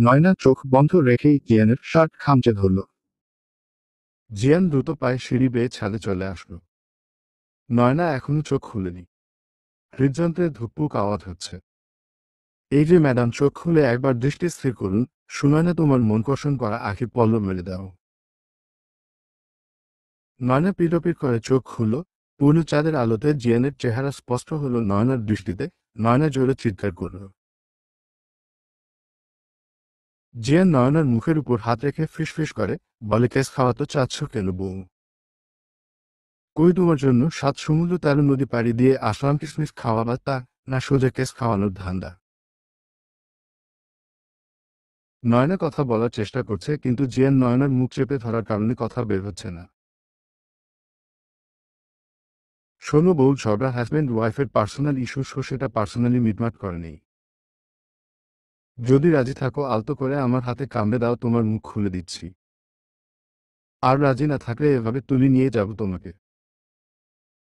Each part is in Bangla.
নয়না চোখ বন্ধ রেখেই জিয়ানের শার্ট খামচে ধরল। জিয়ান দ্রুত পায়ে সিঁড়ি বেয়ে ছাদে চলে আসলো। নয়না এখনো চোখ খুলেনি। হৃদযন্ত্রে ধুকপুক আওয়াজ হচ্ছে। এই যে ম্যাডাম, চোখ খুলে একবার দৃষ্টি স্থির করুন। সুনয়না তোমার মন কর্ষণ করা আখির পল্লব মেলে দাও। নয়না পিটপিট করে চোখ খুলল। পূর্ণ চাঁদের আলোতে জিয়ানের চেহারা স্পষ্ট হলো নয়নার দৃষ্টিতে। নয়না জোরে চিৎকার করল। জিয়ান নয়নার মুখের উপর হাত রেখে ফিসফিস করে বলে, কেস খাওয়াতে চাচ্ছ কেন বউ? কই তোমার জন্য 7 সমুদ্র 13 নদী পাড়ি দিয়ে আসলাম কিসমিস খাওয়াবা তা, না সোজা কেস খাওয়ানোর ধান্দা? নয়না কথা বলার চেষ্টা করছে, কিন্তু জিয়ান নয়নার মুখ চেপে ধরার কারণে কথা বের হচ্ছে না। শোনো বউ, ঝগড়া হাজব্যান্ড ওয়াইফের পার্সোনাল ইস্যু, সেটা পার্সোনালি মিটমাট করে নেই। যদি রাজি থাকো আলতো করে আমার হাতে কামড়ে দাও, তোমার মুখ খুলে দিচ্ছি। আর রাজি না থাকলে এভাবে তুলে নিয়ে যাব তোমাকে।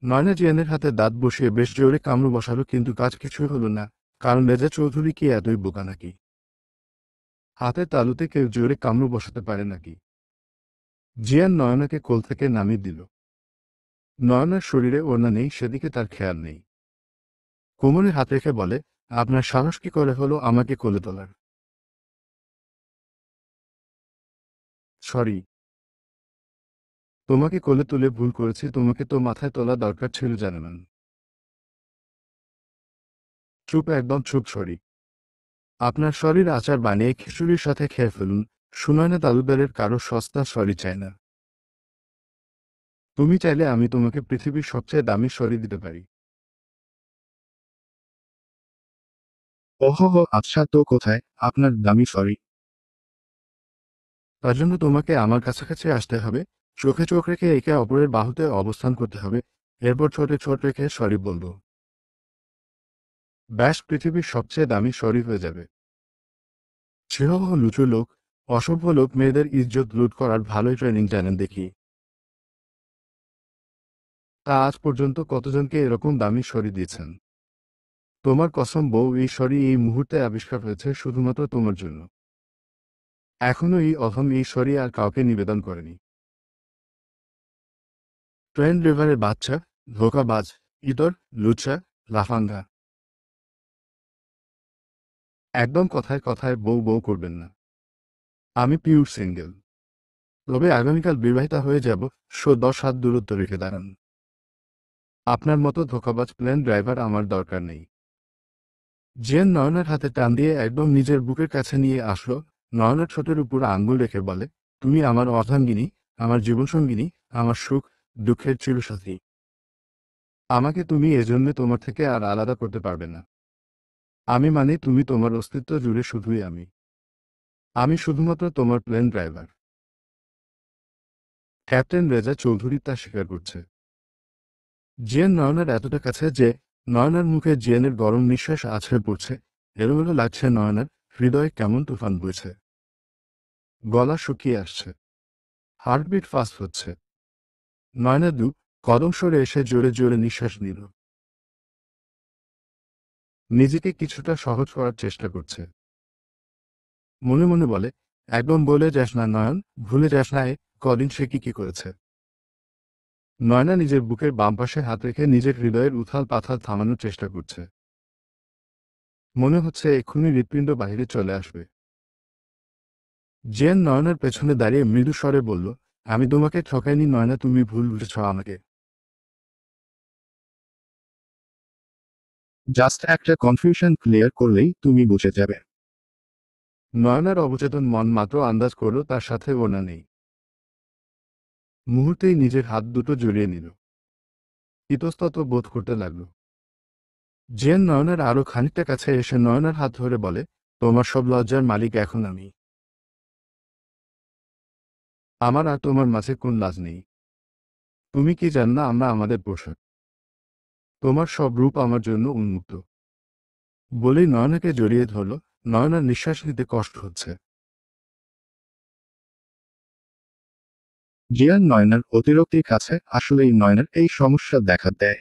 নয়না জিয়ানের হাতে দাঁত বসিয়ে বেশ জোরে কামড় বসালো, কিন্তু কাজ কিছুই হলো না। কারণ রেজা চৌধুরী কি এতই বোকা নাকি? হাতের তালুতে কেউ জোরে কামড় বসাতে পারে নাকি? জিয়ান নয়নাকে কোল থেকে নামিয়ে দিল। নয়নার শরীরে ওড়না নেই, সেদিকে তার খেয়াল নেই। কোমরে হাত রেখে বলে, আপনার সাহস কি করে হলো আমাকে কোলে তোলার? সরি। তোমাকে কোলে তুলে ভুল করেছি, তোমাকে তো মাথায় তোলা দরকার ছিল জানেন। চুপ, একদম চুপ। সরি। আপনার সরির আচার বানিয়ে খিচুড়ির সাথে খেয়ে ফেলুন। সুনয়না তালুকদারের কারো সস্তা সরি চায় না। তুমি চাইলে আমি তোমাকে পৃথিবীর সবচেয়ে দামি সরি দিতে পারি। ওহো, আচ্ছা তো কোথায় আপনার দামি সরি? তার জন্য তোমাকে আমার কাছাকাছি আসতে হবে। চোখে চোখ রেখে একে অপরের বাহুতে অবস্থান করতে হবে। এরপর ছোটে ছোট রেখে সরি বলবো। ব্যাস, পৃথিবীর সবচেয়ে দামি সরি হয়ে যাবে। ছিহ, লুচু লোক, অসভ্য লোক, মেয়েদের ইজ্জত লুট করার ভালোই ট্রেনিং জানেন দেখি। তা আজ পর্যন্ত কতজনকে এরকম দামি সরি দিয়েছেন? তোমার কসম বউ, এই সরি এই মুহূর্তে আবিষ্কার হয়েছে শুধুমাত্র তোমার জন্য। এখনো এই অধম এই সরি আর কাউকে নিবেদন করেনি। ট্রেন ড্রাইভারের বাচ্চা, ধোকাবাজ, ইতর, লুচ্চা, লাফাঙ্গা। একদম কথায় কথায় বউ বউ করবেন না। আমি পিওর সিঙ্গেল। তবে আগামীকাল বিবাহিতা হয়ে যাব। 10 হাত দূরত্ব রেখে দাঁড়ান। আপনার মতো ধোকাবাজ প্লেন ড্রাইভার আমার দরকার নেই। জেন নয়নার হাতে টান দিয়ে একদম নিজের বুকের কাছে নিয়ে আসলো। নয়নার ঠোঁটের উপর আঙ্গুল রেখে বলে, তুমি আমার অর্ধাঙ্গিনী, আমার জীবনসঙ্গিনী, আমার সুখ দুঃখের চিরসাথী। আমাকে তুমি এজন্য তোমার থেকে আর আলাদা করতে পারবে না। আমি মানে তুমি, তোমার অস্তিত্ব জুড়ে শুধুই আমি। আমি শুধুমাত্র তোমার plane driver. Captain Reza Chowdhury তা স্বীকার করছে। জিয়ান নয়নার এতটা কাছে যে নয়নার মুখে জিয়ানের গরম নিঃশ্বাস আছড়ে পড়ছে। এলোমেলো লাগছে নয়নার, হৃদয়ে কেমন তুফান বইছে। গলা শুকিয়ে আসছে। হার্টবিট ফাস্ট হচ্ছে। নয়না দু কদম সরে এসে জোরে জোরে নিঃশ্বাস নিল। নিজেকে কিছুটা সহজ করার চেষ্টা করছে। মনে মনে বলে, একদম বলে যাস না নয়ন, ভুলে যাস না কদিন সে কি করেছে। নয়না নিজের বুকের বাম পাশে হাত রেখে নিজের হৃদয়ের উথাল পাথাল থামানোর চেষ্টা করছে। মনে হচ্ছে এক্ষুনি হৃৎপিণ্ড বাহিরে চলে আসবে। জেন নয়নার পেছনে দাঁড়িয়ে মৃদু স্বরে বলল, আমি তোমাকে ঠকাইনি নয়না, তুমি ভুল বুঝেছ আমাকে। জাস্ট একটা কনফিউশন ক্লিয়ার করলেই তুমি বুঝে যাবে। নয়নার অবচেতন মন মাত্র আন্দাজ করল তার সাথে ওনা নেই। মুহূর্তেই নিজের হাত দুটো জড়িয়ে নিল। ইতস্তত বোধ করতে লাগল। জেন নয়নার আরো খানিকটা কাছে এসে নয়নার হাত ধরে বলে, তোমার সব লজ্জার মালিক এখন আমি। আমার আর তোমার মাঝে কোন লাজ নেই। তুমি কি জান না আমরা আমাদের পোশাক? তোমার সব রূপ আমার জন্য উন্মুক্ত। বলেই নয়নাকে জড়িয়ে ধরল। নয়নার নিঃশ্বাস নিতে কষ্ট হচ্ছে। জিয়ান নয়নার অতিরক্তির কাছে আসলেই নয়নার এই সমস্যা দেখা দেয়।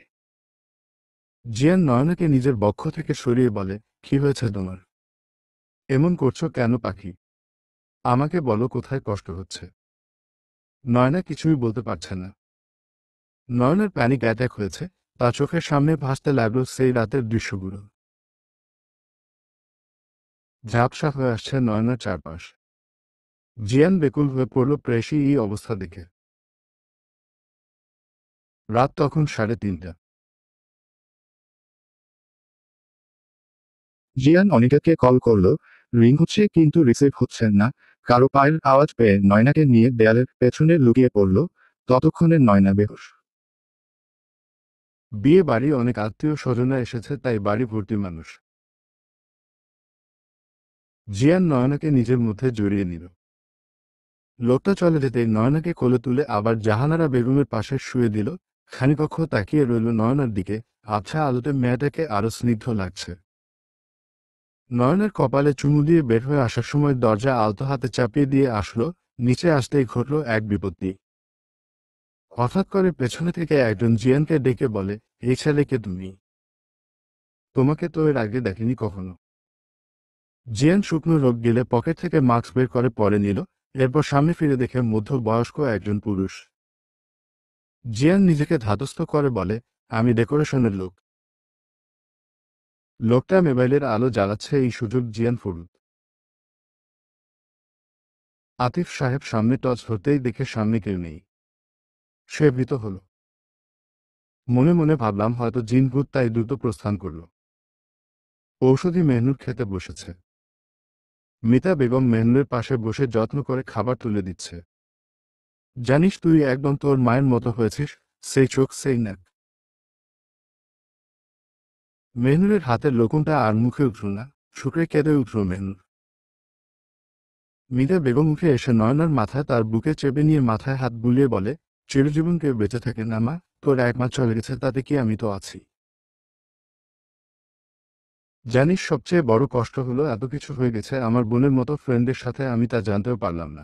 জিয়ান নয়নাকে নিজের বক্ষ থেকে সরিয়ে বলে, কি হয়েছে তোমার? এমন করছো কেন পাখি? আমাকে বলো কোথায় কষ্ট হচ্ছে। নয়না কিছুই বলতে পারছে না। নয়নার প্যানিক অ্যাটাক হয়েছে। তার চোখের সামনে ভাসতে লাগলো সেই রাতের দৃশ্যগুলো। ঝাপসা হয়ে আসছে নয়নার চারপাশ। জিয়ান বেকুল হয়ে পড়ল প্রেয়সী এই অবস্থা দেখে। রাত তখন 3:30। জিয়ান অনিকাকে কল করলো, রিং হচ্ছে কিন্তু রিসিভ হচ্ছে না। কারো পায়ের আওয়াজ পেয়ে নয়নাকে নিয়ে দেয়ালের পেছনে লুকিয়ে পড়ল। ততক্ষণে নয়না বেহুশ। বিয়ে বাড়ি, অনেক আত্মীয় স্বজনরা এসেছে, তাই বাড়ি ভর্তি মানুষ। জিয়ান নয়নাকে নিজের মধ্যে জড়িয়ে নিল। লোকটা চলে যেতেই নয়নাকে কোলে তুলে আবার জাহানারা বেগমের পাশে শুয়ে দিল। খানিকক্ষ তাকিয়ে রইল নয়নার দিকে। আবছা আলোতে মেয়েটাকে আরো স্নিগ্ধ লাগছে। নয়নের কপালে চুমু দিয়ে বের হয়ে আসার সময় দরজা আলতো হাতে চাপিয়ে দিয়ে আসলো। নিচে আসতেই ঘটল এক বিপত্তি। হঠাৎ করে পেছনে থেকে একজন জিয়ানকে ডেকে বলে, এই ছেলেকে তুমি? তোমাকে তো এর আগে দেখিনি কখনো। জিয়ান শুকনো রোগ গেলে পকেট থেকে মাস্ক বের করে পরে নিল। এরপর সামনে ফিরে দেখে মধ্যবয়স্ক একজন পুরুষ। জিয়ান নিজেকে ধাতস্থ করে বলে, আমি ডেকোরেশনের লোক। লোকটা মোবাইলের আলো জ্বালাচ্ছে, এই সুযোগ জিয়ান ফুরল। আতিফ সাহেব সামনে টর্চ ধরতেই দেখে সামনে কেউ নেই। সে ভীত হল। মনে মনে ভাবলাম হয়তো জিন ভূত, তাই দ্রুত প্রস্থান করল। ঔষধি মেহনুর খেতে বসেছে। মিতা বেগম মেহনুরের পাশে বসে যত্ন করে খাবার তুলে দিচ্ছে। জানিস, তুই একদম তোর মায়ের মতো হয়েছিস, সেই চোখ সেই নাক। মেহনুরের হাতের লকুনটা আর মুখে উঠল না। শুকরে কেঁদে উঠল মেহনুর। মিতা বেগম উঠে এসে নয়নার মাথায় তার বুকে চেপে নিয়ে মাথায় হাত বুলিয়ে বলে, চিরজীবন কেউ বেঁচে থাকে না মা, তোর 1 মাস চলে গেছে, তাতে কি আমি তো আছি। জানিস, সবচেয়ে বড় কষ্ট হলো এত কিছু হয়ে গেছে আমার বোনের মতো ফ্রেন্ডের সাথে, আমি তা জানতেও পারলাম না।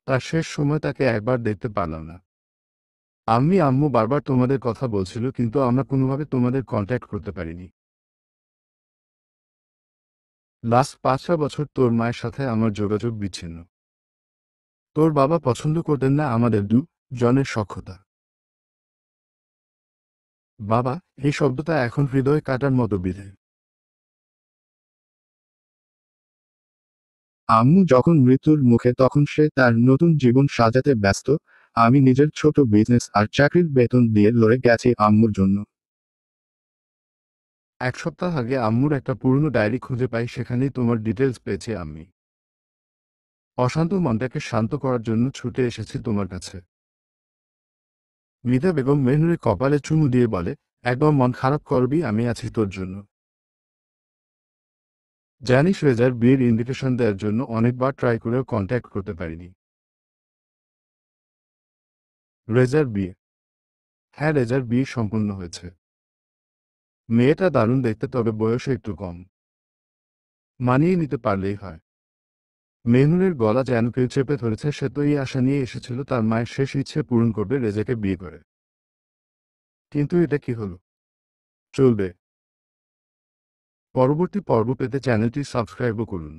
তার শেষ সময় তাকে একবার দেখতে পারলাম না। আম্মু বারবার তোমাদের কথা বলছিল, কিন্তু আমরা কোনোভাবে তোমাদের কন্ট্যাক্ট করতে পারিনি। লাস্ট 5-6 বছর তোর মায়ের সাথে আমার যোগাযোগ বিচ্ছিন্ন। তোর বাবা পছন্দ করতেন না আমাদের জনের সখ্যতা। বাবা, এই শব্দটা এখন হৃদয় কাটার মতো বিধে। আম্মু যখন মৃত্যুর মুখে তখন সে তার নতুন জীবন সাজাতে ব্যস্ত। আমি নিজের ছোট বিজনেস আর চাকরির বেতন দিয়ে লড়ে গেছি আম্মুর জন্য। 1 সপ্তাহ আগে আম্মুর একটা পুরনো ডায়েরি খুঁজে পাই, সেখানেই তোমার ডিটেলস পেয়েছি আমি। অশান্ত মনটাকে শান্ত করার জন্য ছুটে এসেছি তোমার কাছে। মিতা বেগম মেহনুরের কপালে চুমু দিয়ে বলে, একদম মন খারাপ করবি, আমি আছি তোর জন্য। জানিস, রেজার বিয়ের ইনভিটেশন দেওয়ার জন্য অনেকবার ট্রাই করেও কন্ট্যাক্ট করতে পারিনি। রেজার বিয়ে? হ্যাঁ, রেজার বিয়ে সম্পূর্ণ হয়েছে। মেয়েটা দারুণ দেখতে, তবে বয়সে একটু কম। মানিয়ে নিতে পারলেই হয়। মেহনুরের গলা যেন কেউ চেপে ধরেছে। সে তো এই আশা নিয়ে এসেছিল তার মায়ের শেষ ইচ্ছে পূরণ করবে রেজাকে বিয়ে করে। কিন্তু এটা কি হলো? চলবে। পরবর্তী পর্ব পেতে চ্যানেলটি সাবস্ক্রাইবও করুন।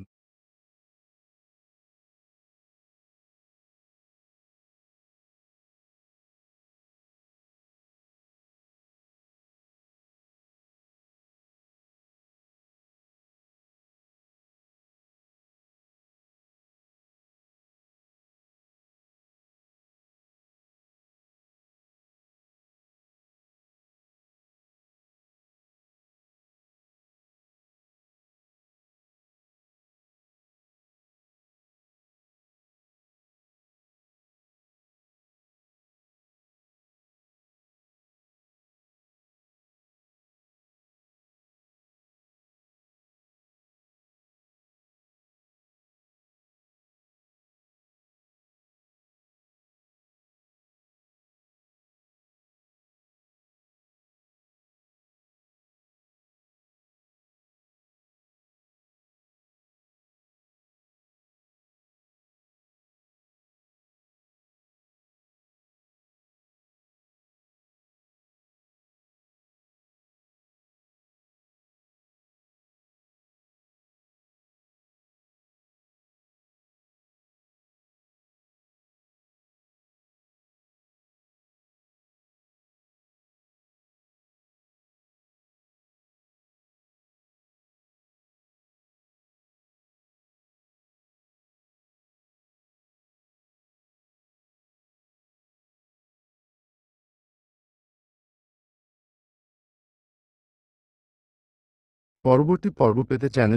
পরবর্তী পর্ব পেতে চ্যানেল